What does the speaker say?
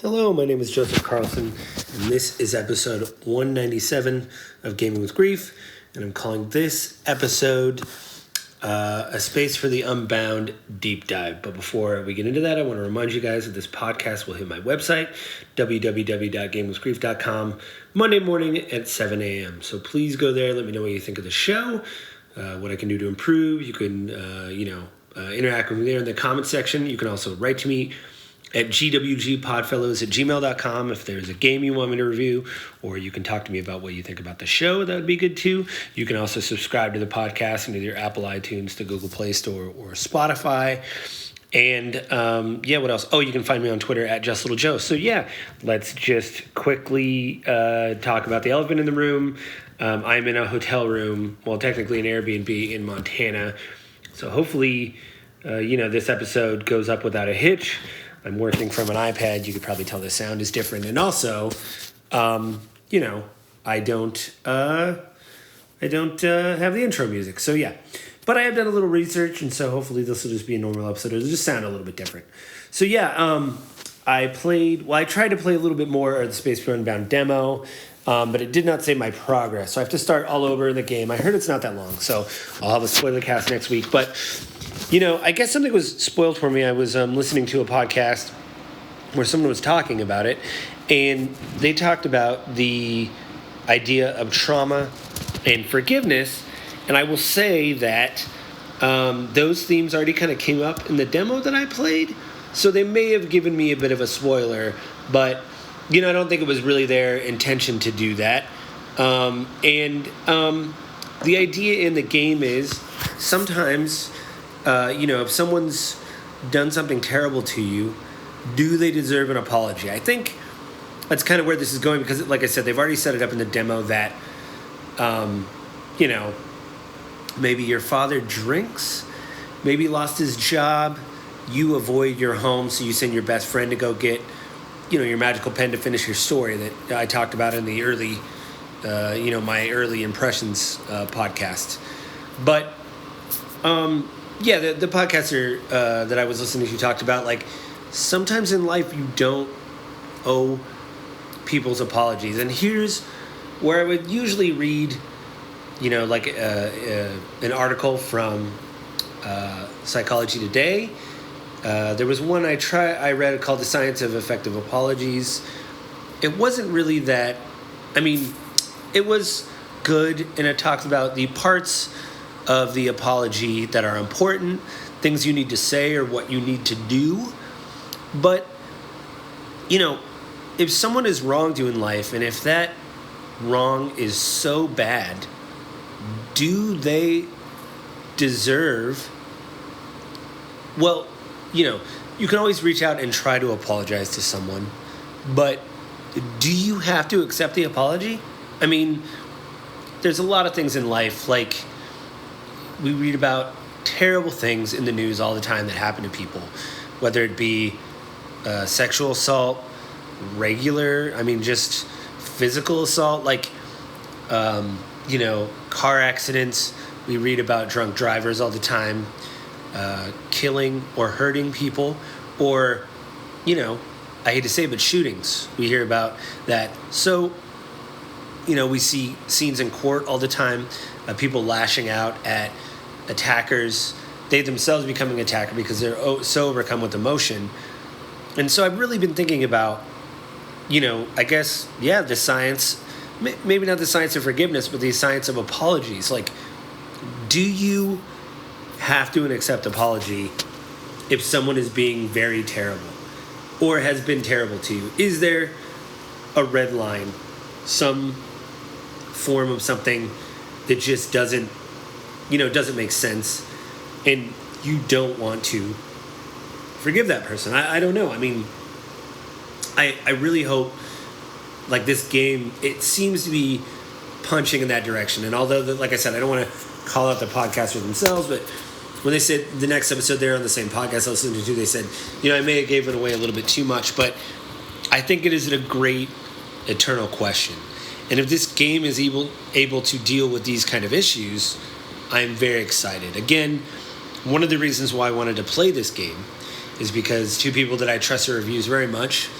Hello, my name is Joseph Carlson, and this is episode 197 of Gaming with Grief, and I'm calling this episode A Space for the Unbound Deep Dive. But before we get into that, I want to remind you guys that this podcast will hit my website, www.gamewithgrief.com, Monday morning at 7 a.m. So please go there, let me know what you think of the show, what I can do to improve. You can, interact with me there in the comment section. You can also write to me at gwgpodfellows@gmail.com if there's a game you want me to review, or you can talk to me about what you think about the show. That would be good too. You can also subscribe to the podcast in either Apple iTunes, the Google Play Store, or Spotify. And what else? Oh, you can find me on Twitter at JustLittleJoe. So let's just quickly talk about the elephant in the room. I'm in a hotel room, well, technically an Airbnb in Montana. So hopefully, this episode goes up without a hitch. I'm working from an iPad. You could probably tell the sound is different. And also, I don't have the intro music. So, yeah. But I have done a little research, and so hopefully this will just be a normal episode. It'll just sound a little bit different. So, I tried to play a little bit more of the Space for Unbound demo, but it did not save my progress. So I have to start all over in the game. I heard it's not that long, so I'll have a spoiler cast next week. But I guess something was spoiled for me. I was listening to a podcast where someone was talking about it, and they talked about the idea of trauma and forgiveness. And I will say that those themes already kind of came up in the demo that I played, so they may have given me a bit of a spoiler, but I don't think it was really their intention to do that. The idea in the game is sometimes if someone's done something terrible to you, do they deserve an apology? I think that's kind of where this is going because, like I said, they've already set it up in the demo that, maybe your father drinks, maybe lost his job, you avoid your home, so you send your best friend to go get, your magical pen to finish your story that I talked about in the early, my early impressions podcast. But, the podcaster that I was listening to talked about, like, sometimes in life you don't owe people's apologies. And here's where I would usually read, an article from Psychology Today. There was one I read called The Science of Effective Apologies. It wasn't really that, it was good, and it talked about the parts of the apology that are important, things you need to say or what you need to do. But, if someone is wronged you in life, and if that wrong is so bad, do they deserve, you can always reach out and try to apologize to someone, but do you have to accept the apology? There's a lot of things in life, like we read about terrible things in the news all the time that happen to people, whether it be sexual assault, just physical assault, car accidents. We read about drunk drivers all the time, killing or hurting people, or, I hate to say it, but shootings. We hear about that. So, we see scenes in court all the time, people lashing out at attackers, they themselves becoming an attacker because they're so overcome with emotion. And so I've really been thinking about, the science, maybe not the science of forgiveness, but the science of apologies. Like, do you have to accept apology if someone is being very terrible or has been terrible to you? Is there a red line, some form of something that just doesn't make sense, and you don't want to forgive that person? I don't know. I really hope, like, this game, it seems to be punching in that direction. And although, like I said, I don't want to call out the podcasters themselves, but when they said the next episode they're on the same podcast I was listening to, they said, I may have given away a little bit too much, but I think it is a great eternal question. And if this game is able to deal with these kind of issues, I'm very excited. Again, one of the reasons why I wanted to play this game is because two people that I trust their reviews very much